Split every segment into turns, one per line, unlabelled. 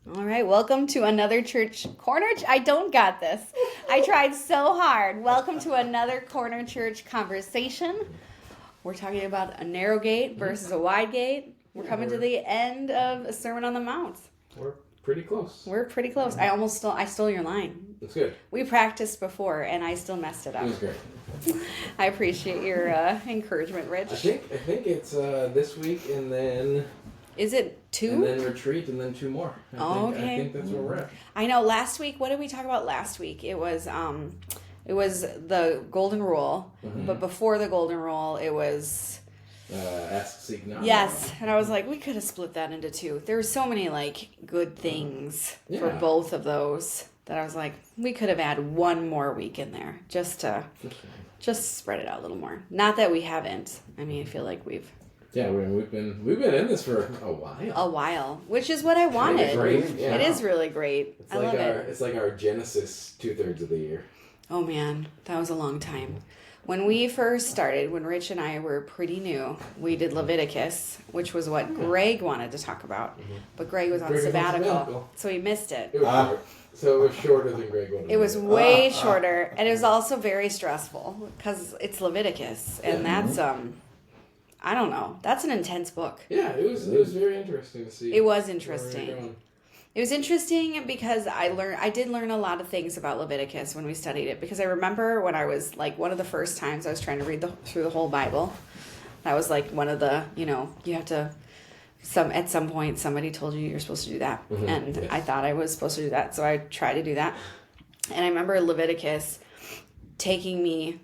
All right, welcome to another church corner. I don't got this. I tried so hard. Welcome to another corner church conversation. We're talking about a narrow gate versus a wide gate. We're coming to the end of a Sermon on the Mount.
We're pretty close.
We're pretty close. I stole your line.
That's good.
We practiced before, and I still messed it up.
It was great.
I appreciate your encouragement, Rich.
I think it's this week, and then
Is it two?
and then retreat, and then two more.
Okay.
I think that's where we're at.
I know. Last week, what did we talk about last week? It was the golden rule, but before the golden rule, it was
Ask, seek, knock.
yes. And I was like, we could have split that into two. There were so many good things for both of those that I was like, we could have added one more week in there just to spread it out a little more. Not that we haven't. I mean, I feel like we've
we've been in this for a while.
Which is what I wanted.
Great. Yeah.
It is really great. I love it.
It's like our Genesis 2/3 of the year.
Oh man, that was a long time. When we first started, when Rich and I were pretty new, we did Leviticus, which was what Greg wanted to talk about. But Greg was on sabbatical, so he missed it.
It was short. So it was shorter than Greg wanted.
It was way shorter, and it was also very stressful because it's Leviticus, and that's I don't know, that's an intense book.
Yeah, it was very interesting to see.
It was interesting. It was interesting because I did learn a lot of things about Leviticus when we studied it, because I remember when I was one of the first times I was trying to read through the whole Bible. That was one of the, you have to, at some point somebody told you you're supposed to do that. Mm-hmm. And yes. I thought I was supposed to do that, so I tried to do that. And I remember Leviticus taking me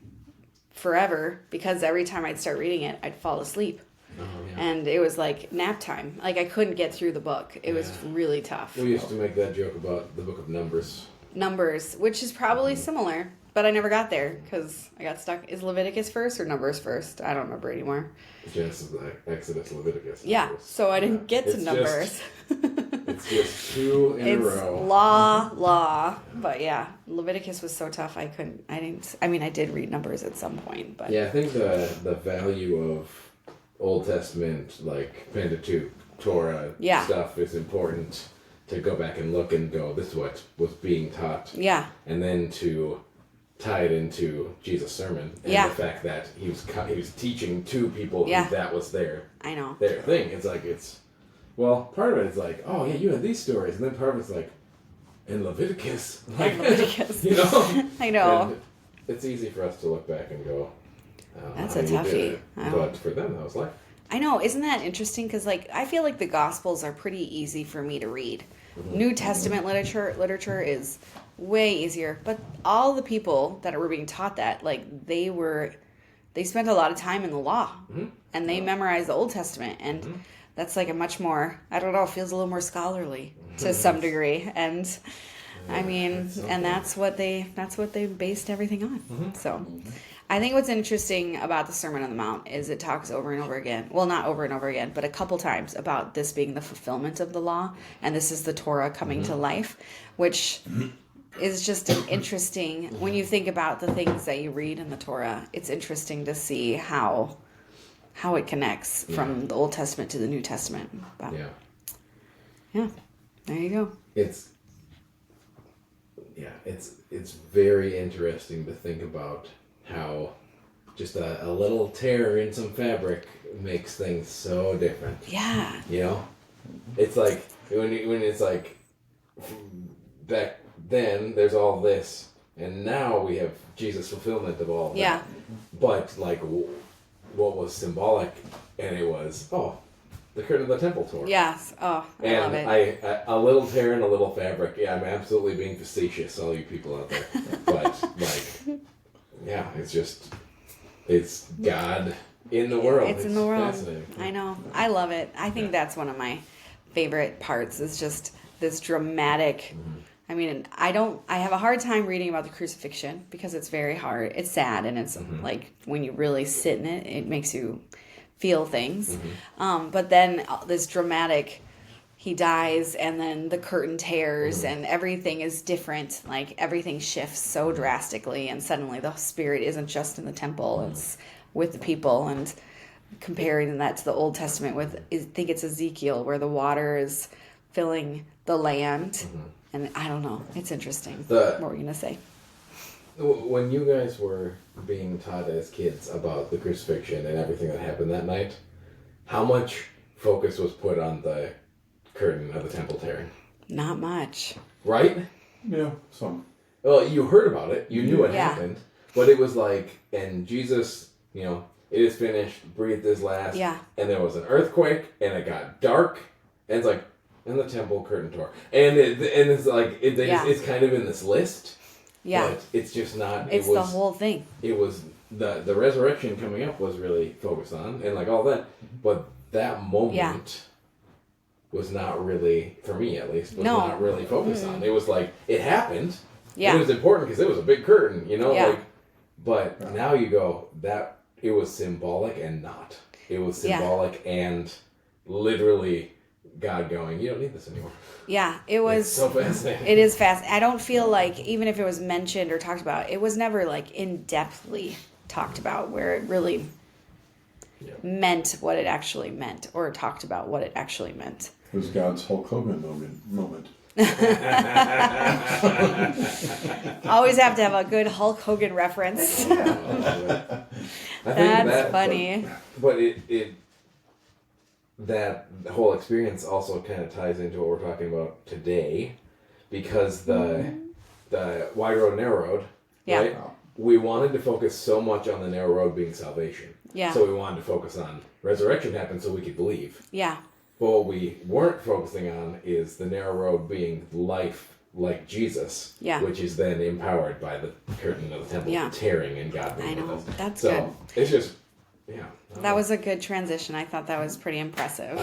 forever, because every time I'd start reading it, I'd fall asleep. Oh, yeah. And it was like nap time. I couldn't get through the book. It was really tough.
We used to make that joke about the book of Numbers.
Numbers, which is probably similar, but I never got there because I got stuck. Is Leviticus first or Numbers first? I don't remember anymore.
Genesis, Exodus, Leviticus.
Yeah,
Numbers.
So I didn't get to Numbers.
It's just two in a row.
It's law. But yeah, Leviticus was so tough. I did read Numbers at some point, but
yeah, I think the value of Old Testament, Pentateuch, Torah stuff is important to go back and look and go, this is what was being taught. Yeah. And then to tie it into Jesus' sermon and the fact that he was teaching to people who that was their thing. Part of it is oh yeah, you had these stories, and then part of it's in Leviticus.
Leviticus. I know.
And it's easy for us to look back and go,
that's a toughie.
But for them, that was life.
I know. Isn't that interesting? Because I feel like the Gospels are pretty easy for me to read. Mm-hmm. New Testament literature is way easier. But all the people that were being taught that, they spent a lot of time in the law, and they memorized the Old Testament, and that's a much more, I don't know, feels a little more scholarly to some degree, and and that's what they based everything on. Mm-hmm. So. I think what's interesting about the Sermon on the Mount is it talks over and over again. Well, not over and over again, but a couple times about this being the fulfillment of the law. And this is the Torah coming to life, which is just an interesting, when you think about the things that you read in the Torah, it's interesting to see how it connects from the Old Testament to the New Testament. But, yeah, there you go.
It's very interesting to think about how just a little tear in some fabric makes things so different.
Yeah.
It's when it's back then there's all this, and now we have Jesus' fulfillment of all that. Yeah. But what was symbolic, and it was the curtain of the temple tore.
Yes. Oh, I love it.
And a little tear in a little fabric. Yeah, I'm absolutely being facetious, all you people out there. But yeah, it's God in the world.
It's in the world.
Fascinating.
I know. I love it. I think that's one of my favorite parts, is just this dramatic. Mm-hmm. I have a hard time reading about the crucifixion because it's very hard. It's sad, and it's when you really sit in it, it makes you feel things. Mm-hmm. But then this dramatic, he dies, and then the curtain tears, and everything is different. Everything shifts so drastically, and suddenly the Spirit isn't just in the temple, it's with the people. And comparing that to the Old Testament I think it's Ezekiel, where the water is filling the land. And I don't know. It's interesting. What were you going to say?
When you guys were being taught as kids about the crucifixion and everything that happened that night, how much focus was put on the curtain of the temple tearing?
Not much.
Right?
Yeah, some.
Well, you heard about it. You knew it happened. But it was like, and Jesus, you know, it is finished, breathed his last.
Yeah.
And there was an earthquake, and it got dark, and it's like, and the temple curtain tore. And it's like, it's kind of in this list.
Yeah.
But it's just not.
It's the whole thing.
It was, the resurrection coming up was really focused on, and like all that. But that moment was not really, for me at least, not really focused on. It was like, it happened. Yeah. It was important because it was a big curtain, you know?
Yeah.
Like, but now you go, that it was symbolic and not. It was symbolic and literally God going, you don't need this anymore.
Yeah, it was.
It's so fascinating.
It is fast. I don't feel like, even if it was mentioned or talked about, it was never like in-depthly talked about where it really meant what it actually meant or talked about what it actually meant.
It was God's Hulk Hogan moment.
Always
have to have a good Hulk Hogan reference.
I think
that's funny.
But that whole experience also kind of ties into what we're talking about today, because the wide road, narrow road, right? We wanted to focus so much on the narrow road being salvation. Yeah. So we wanted to focus on resurrection happened so we could believe. Yeah. But what we weren't focusing on is the narrow road being life like Jesus, which is then empowered by the curtain of the temple tearing and God being with us.
That's good.
It's just,
that was a good transition. I thought that was pretty impressive.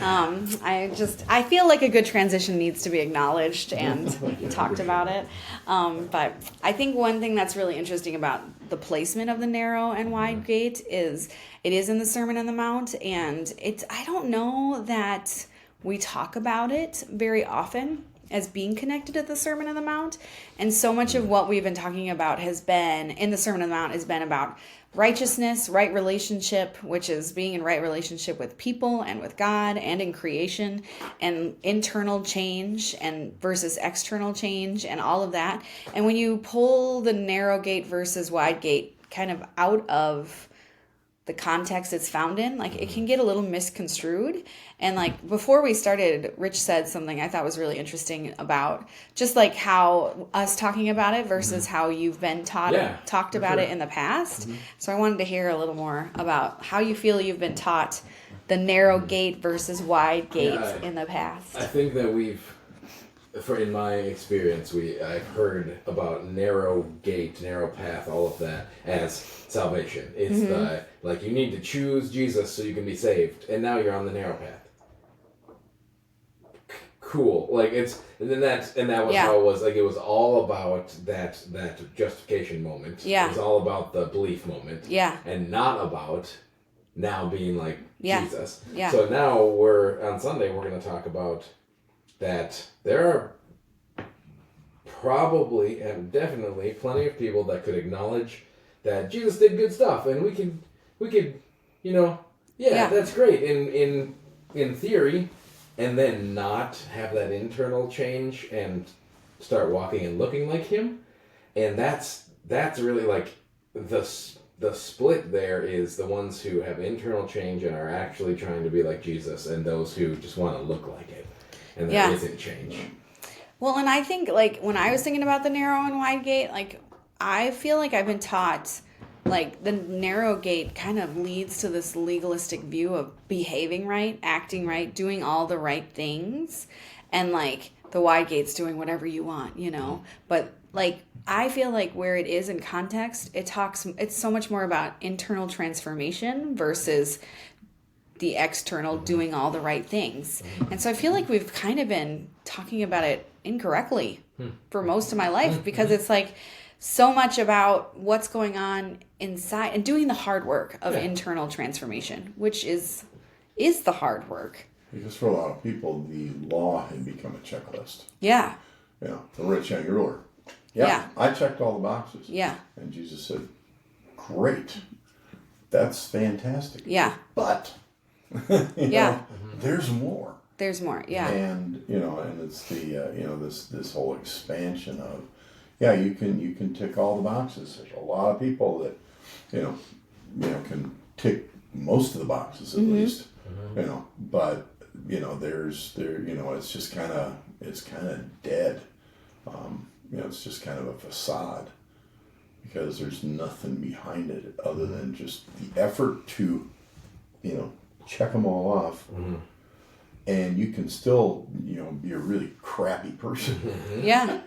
I feel like a good transition needs to be acknowledged and talked about it. But I think one thing that's really interesting about the placement of the narrow and wide gate is it is in the Sermon on the Mount, and I don't know that we talk about it very often as being connected to the Sermon on the Mount. And so much of what we've been talking about has been in the Sermon on the Mount has been about righteousness, right relationship, which is being in right relationship with people and with God and in creation, and internal change and versus external change and all of that. And when you pull the narrow gate versus wide gate kind of out of the context it's found in, like it can get a little misconstrued. And like before we started, Rich said something I thought was really interesting about just like how us talking about it versus how you've been talked about it in the past. So I wanted to hear a little more about how you feel you've been taught the narrow gate versus wide gate in the past.
I think that in my experience, I've heard about narrow gate, narrow path, all of that as salvation. It's you need to choose Jesus so you can be saved, and now you're on the narrow path. Cool. Like that was how it was. Like it was all about that justification moment. Yeah. It was all about the belief moment. Yeah. And not about now being like Jesus. Yeah. So now on Sunday we're going to talk about that there are probably and definitely plenty of people that could acknowledge that Jesus did good stuff, and we could that's great in theory, and then not have that internal change and start walking and looking like him. And that's really like the split there is the ones who have internal change and are actually trying to be like Jesus, and those who just want to look like it. And that isn't change.
Well, and I think, like, when I was thinking about the narrow and wide gate, like, I feel like I've been taught, like, the narrow gate kind of leads to this legalistic view of behaving right, acting right, doing all the right things. And, like, the wide gate's doing whatever you want, you know? But, like, I feel like where it is in context, it's so much more about internal transformation versus the external doing all the right things. And so I feel like we've kind of been talking about it incorrectly for most of my life, because it's like so much about what's going on inside and doing the hard work of internal transformation, which is the hard work.
Because for a lot of people, the law had become a checklist.
Yeah.
Yeah. The rich young ruler. Yeah. I checked all the boxes.
Yeah.
And Jesus said, great. That's fantastic.
Yeah.
But, there's more.
There's more, yeah.
And and it's the this whole expansion of you can tick all the boxes. There's a lot of people that can tick most of the boxes at least. But it's just kind of dead. It's just kind of a facade because there's nothing behind it other than just the effort to check them all off. And you can still, be a really crappy person.
Yeah.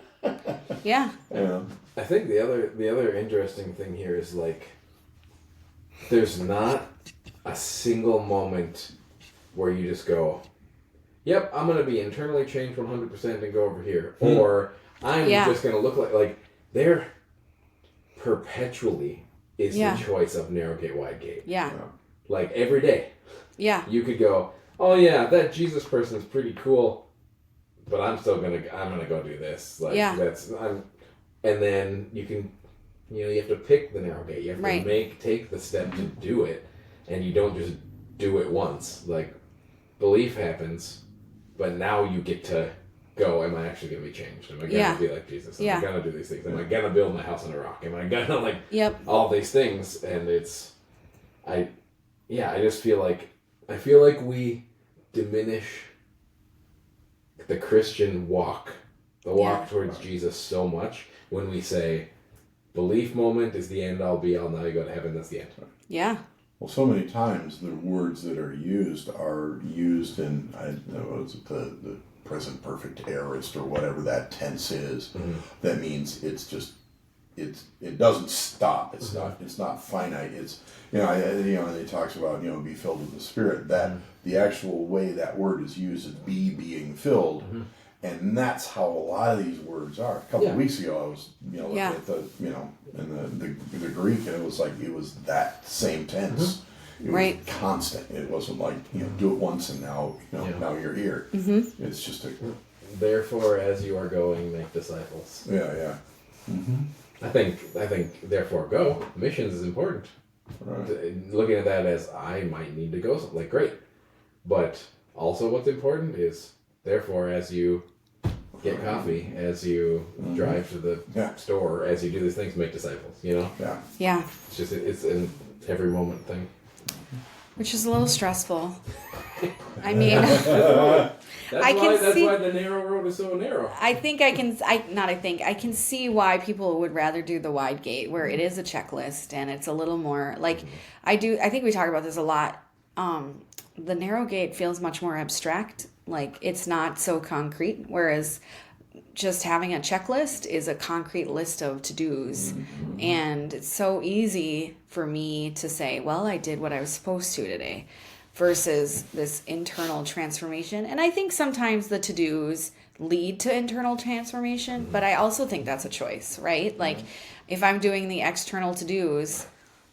Yeah.
I think the other interesting thing here is like, there's not a single moment where you just go, yep, I'm going to be internally changed 100% and go over here. Or I'm just going to look like there perpetually is the choice of narrow gate, wide gate.
Yeah.
Like every day. Yeah. You could go, oh yeah, that Jesus person is pretty cool, but I'm gonna go do this. Like and then you can, you have to pick the narrow gate. You have to take the step to do it, and you don't just do it once. Like, belief happens, but now you get to go, am I actually gonna be changed? Am I gonna be like Jesus? Am I gonna do these things? Am I gonna build my house on a rock? Am I gonna all these things? And I just feel like we diminish the Christian walk, the walk towards Jesus so much when we say belief moment is the end all be all, now you go to heaven, that's the end. Yeah.
Well, so many times the words that are used in, the present perfect aorist or whatever that tense is. That means it doesn't stop. It's not finite. It's and it talks about be filled with the Spirit. That the actual way that word is used is being filled, and that's how a lot of these words are. A couple of weeks ago, I was looking at the in the Greek, and it was that same tense. It was constant. It wasn't like do it once and now now you're here. It's just
therefore as you are going, make disciples.
Yeah.
I think therefore go. Missions is important. Right. Looking at that as I might need to go something, great. But also what's important is therefore as you get coffee, as you drive to the store, as you do these things, make disciples, Yeah. It's an every moment thing.
Which is a little stressful. I mean,
that's why the narrow road is so narrow.
I can see why people would rather do the wide gate, where it is a checklist and it's a little more like, I think we talk about this a lot. The narrow gate feels much more abstract. Like, it's not so concrete, whereas just having a checklist is a concrete list of to-dos. And it's so easy for me to say, well, I did what I was supposed to today, versus this internal transformation. And I think sometimes the to-dos lead to internal transformation, but I also think that's a choice, right? Like, if I'm doing the external to-dos,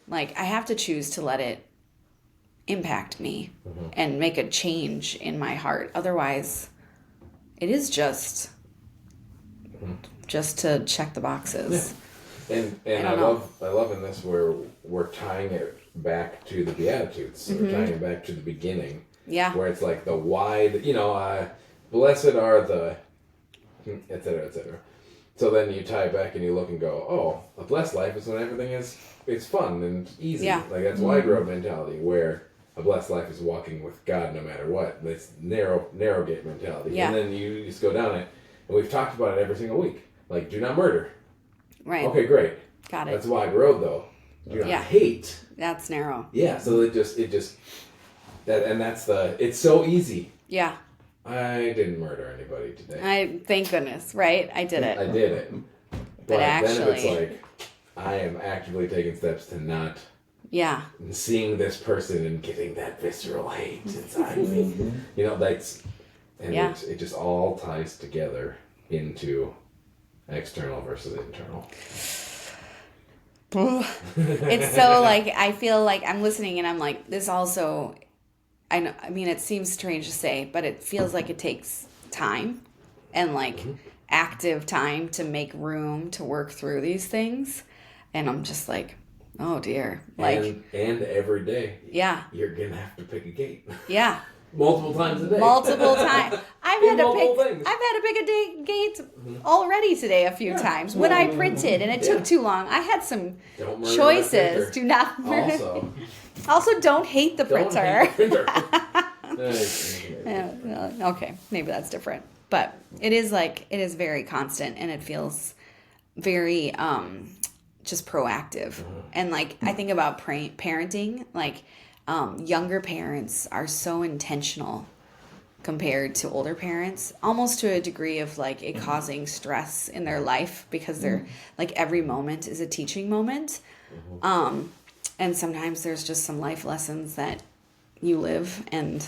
like, I have to choose to let it impact me and make a change in my heart. Otherwise, it is just to check the boxes.
And I love in this where we're tying it back to the Beatitudes. So we're tying it back to the beginning. Yeah. Where it's like the wide, blessed are the, et cetera, et cetera. So then you tie it back and you look and go, oh, a blessed life is when everything is fun and easy. Yeah. Like, that's wide road mentality, where a blessed life is walking with God no matter what. This narrow gate mentality. Yeah. And then you just go down it. And we've talked about it every single week. Like, do not murder. Right. Okay, great. Got it. That's a wide road, though. Do not hate.
That's narrow.
Yeah, so it's so easy. Yeah. I didn't murder anybody today.
Thank goodness, right? I did it.
I did it. But actually, then it's like, I am actively taking steps to not seeing this person and getting that visceral hate inside me. It just all ties together into external versus internal.
It's so like, I feel like I'm listening and I'm like, this also, I mean, it seems strange to say, but it feels like it takes time and active time to make room to work through these things. And I'm just like, oh dear. Like,
and every day. Yeah. You're going to have to pick a gate.
Yeah.
multiple times a day.
Multiple times. I've had
things.
to pick a gate already today a few times when I printed, and it took too long. I had some choices. Do not murder. Also, don't hate the printer. Okay, maybe that's different, but it is very constant, and it feels very just proactive. And like I think about parenting, like younger parents are so intentional compared to older parents, almost to a degree of like it causing stress in their life because they're like every moment is a teaching moment. And sometimes there's just some life lessons that you live and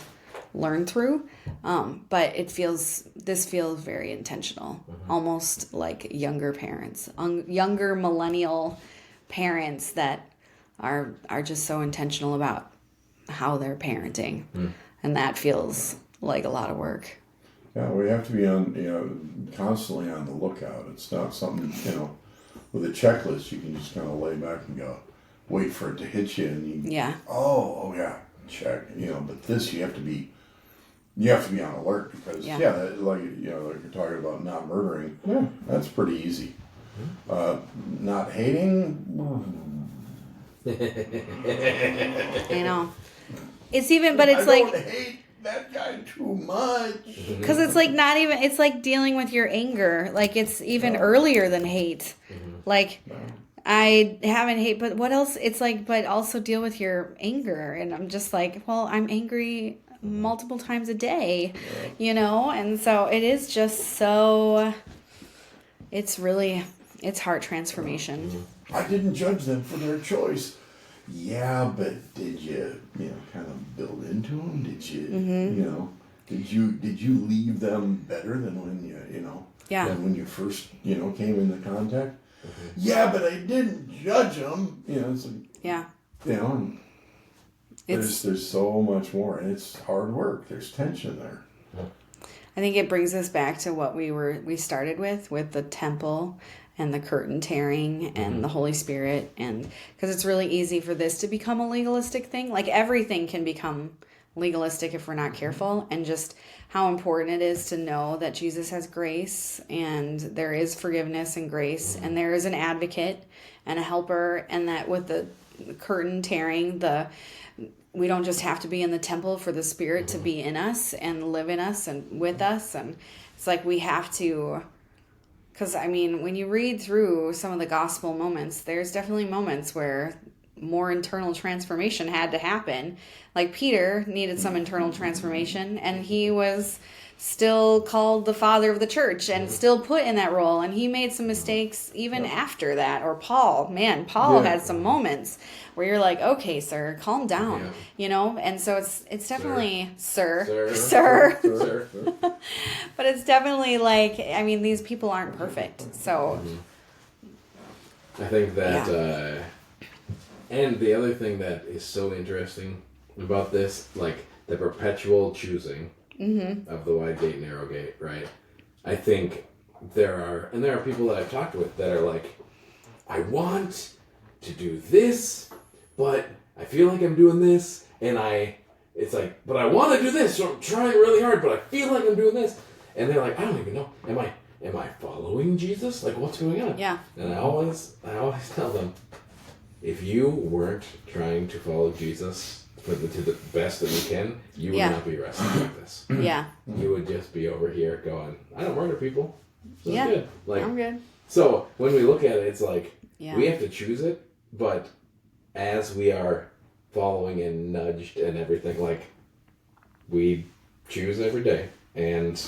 learn through. But this feels very intentional, almost like younger parents, younger millennial parents that are just so intentional about how they're parenting. And that feels like a lot of work.
Yeah, we have to be constantly on the lookout. It's not something, with a checklist you can just kind of lay back and go, wait for it to hit you, and oh yeah, check. But this you have to be on alert because like you're talking about not murdering. Yeah, that's pretty easy. Not hating.
I know. It's even, but it's
I
like.
Don't hate that guy too much.
Because it's like not even. It's like dealing with your anger. Like it's even earlier than hate. Like. I haven't hate, but what else? It's like, but also deal with your anger. And I'm just like, well, I'm angry multiple times a day, And so it is just so, it's heart transformation.
I didn't judge them for their choice. Yeah, but did you, kind of build into them? Did you, did you leave them better than when than when you first, came into contact? Yeah, but I didn't judge them. It's like, there's so much more, and it's hard work. There's tension there.
I think it brings us back to what we started with the temple and the curtain tearing and the Holy Spirit, and because it's really easy for this to become a legalistic thing. Like everything can become legalistic if we're not careful, and just how important it is to know that Jesus has grace and there is forgiveness and grace and there is an advocate and a helper, and that with the curtain tearing, we don't just have to be in the temple for the Spirit to be in us and live in us and with us. And it's like we have to, because I mean, when you read through some of the gospel moments, there's definitely moments where more internal transformation had to happen. Like Peter needed some internal transformation, and he was still called the father of the church and still put in that role, and he made some mistakes even after that. Or Paul had some moments where you're like, okay, sir, calm down, and so it's definitely sir. But it's definitely like, I mean, these people aren't perfect, so
I think that and the other thing that is so interesting about this, like the perpetual choosing of the wide gate, narrow gate, right? I think there are people that I've talked with that are like, I want to do this, but I feel like I'm doing this, and it's like, but I want to do this, so I'm trying really hard, but I feel like I'm doing this, and they're like, I don't even know, am I following Jesus? Like, what's going on?
Yeah.
And I always tell them, if you weren't trying to follow Jesus to the best that you can, you would not be wrestling like this.
Yeah.
You would just be over here going, I don't murder people. So I'm good. Like,
I'm good.
So when we look at it, it's like, we have to choose it, but as we are following and nudged and everything, like, we choose every day. And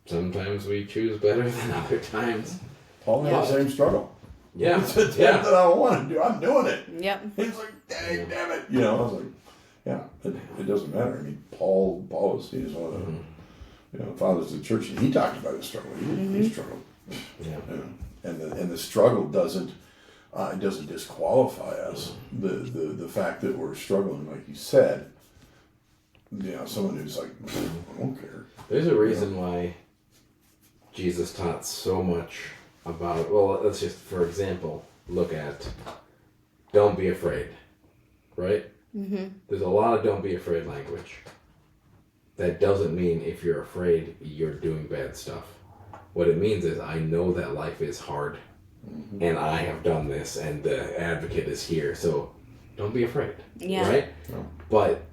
sometimes we choose better than other times.
Paul had the same struggle.
Yeah.
It's a thing that I don't want to do. I'm doing it.
Yep.
He's like, dang, damn it. I was like, it doesn't matter. I mean, Paul was one of the fathers of the church, and he talked about his struggle. He struggled.
Yeah.
And the struggle doesn't disqualify us. The fact that we're struggling, like you said, someone who's like, I don't care.
There's a reason why Jesus taught so much about, well, let's just, for example, look at don't be afraid, right? There's a lot of don't be afraid language. that doesn't mean if you're afraid, you're doing bad stuff. What it means is I know that life is hard, and I have done this, and the advocate is here, so don't be afraid, right? No. But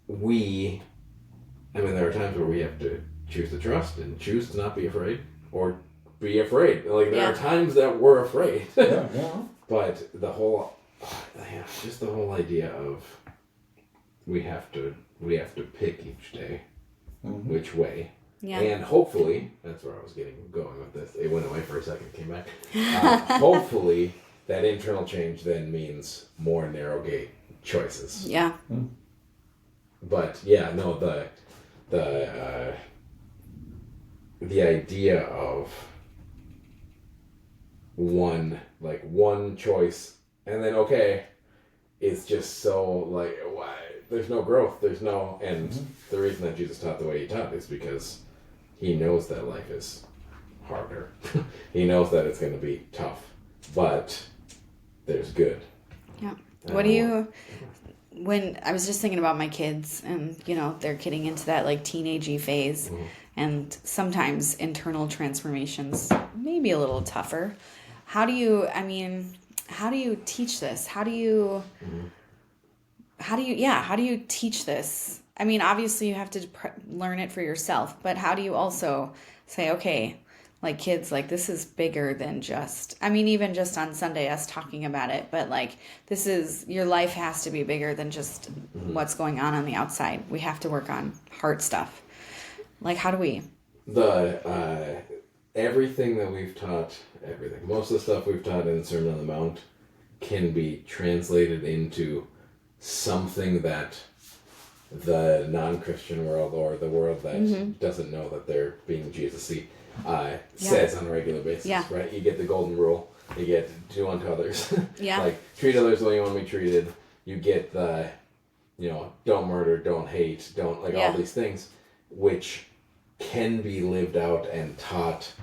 there are times where we have to choose to trust and choose to not be afraid, or be afraid. Like, there are times that we're afraid. But the whole idea of we have to pick each day which way. Yeah. And hopefully, that's where I was going with this. It went away for a second, came back. Hopefully, that internal change then means more narrow gate choices. Yeah. But yeah, no, the idea of one choice, and then it's just so like, why? There's no growth. There's no, and the reason that Jesus taught the way he taught is because he knows that life is harder. He knows that it's going to be tough, but there's good. Yeah.
When I was just thinking about my kids, and they're getting into that like teenagey phase, and sometimes internal transformations may be a little tougher. How do you teach this? How do you teach this? I mean, obviously you have to learn it for yourself, but how do you also say, okay, like kids, like this is bigger than just, even just on Sunday, us talking about it, but like your life has to be bigger than just what's going on the outside. We have to work on heart stuff. Like, how do we?
Everything that we've taught, most of the stuff we've taught in the Sermon on the Mount can be translated into something that the non-Christian world, or the world that doesn't know that they're being Jesus-y, says on a regular basis, right? You get the golden rule. You get do unto others. Like, treat others the way you want to be treated. You get the, don't murder, don't hate, don't, all these things, which can be lived out and taught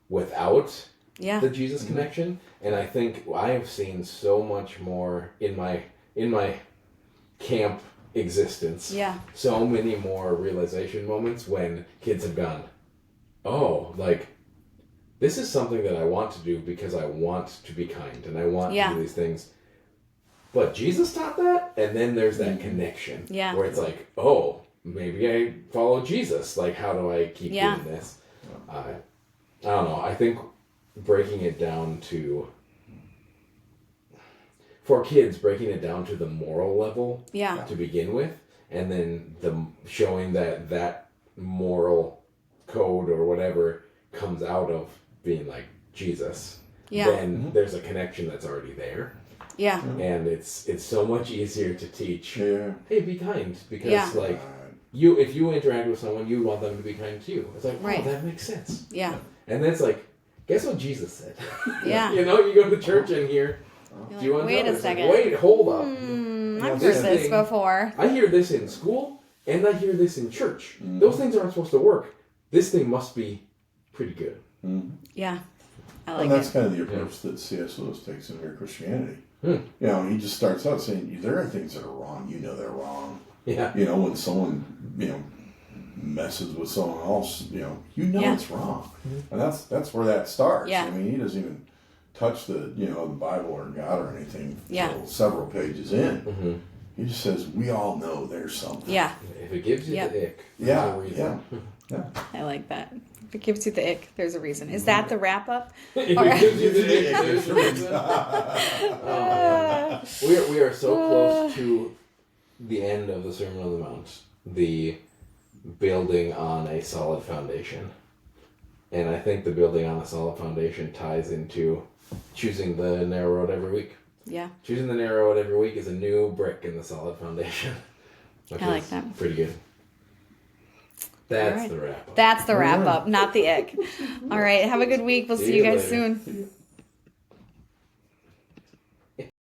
without the Jesus connection. And I think I have seen so much more in my camp existence. So many more realization moments when kids have gone, oh, like, this is something that I want to do because I want to be kind and I want to do these things. But Jesus taught that, and then there's that connection where it's like, oh, maybe I follow Jesus. Like, how do I keep doing this? I don't know. I think breaking it down to the moral level to begin with, and then showing that moral code or whatever comes out of being like Jesus, then there's a connection that's already there. Yeah. And it's so much easier to teach, hey, be kind, because like if you interact with someone, you want them to be kind to you. It's like, oh, that makes sense. Yeah. And then it's like, guess what Jesus said? Yeah. You go to church and hear, do you want
wait a second.
Like, wait, hold up.
I've heard this before.
I hear this in school, and I hear this in church. Those things aren't supposed to work. This thing must be pretty good.
Yeah. I like
and that's kind of the approach that C.S. Lewis takes in Mere Christianity. He just starts out saying, there are things that are wrong. They're wrong. Yeah. When someone, messes with someone else, it's wrong. And that's where that starts. Yeah. He doesn't even touch the Bible or God or anything until several pages in. He just says, we all know there's something.
Yeah. If it gives you the ick, there's a reason.
Yeah. I like that. If it gives you the ick, there's a reason. Is that the wrap up?
If it gives you the ick, there's a reason. We are so close to the end of the Sermon on the Mount. The building on a solid foundation. And I think the building on a solid foundation ties into choosing the narrow road every week. Yeah. Choosing the narrow road every week is a new brick in the solid foundation.
I like that.
Pretty good. That's the wrap up.
That's the wrap up, not the ick. All right. Have a good week. We'll see you guys soon.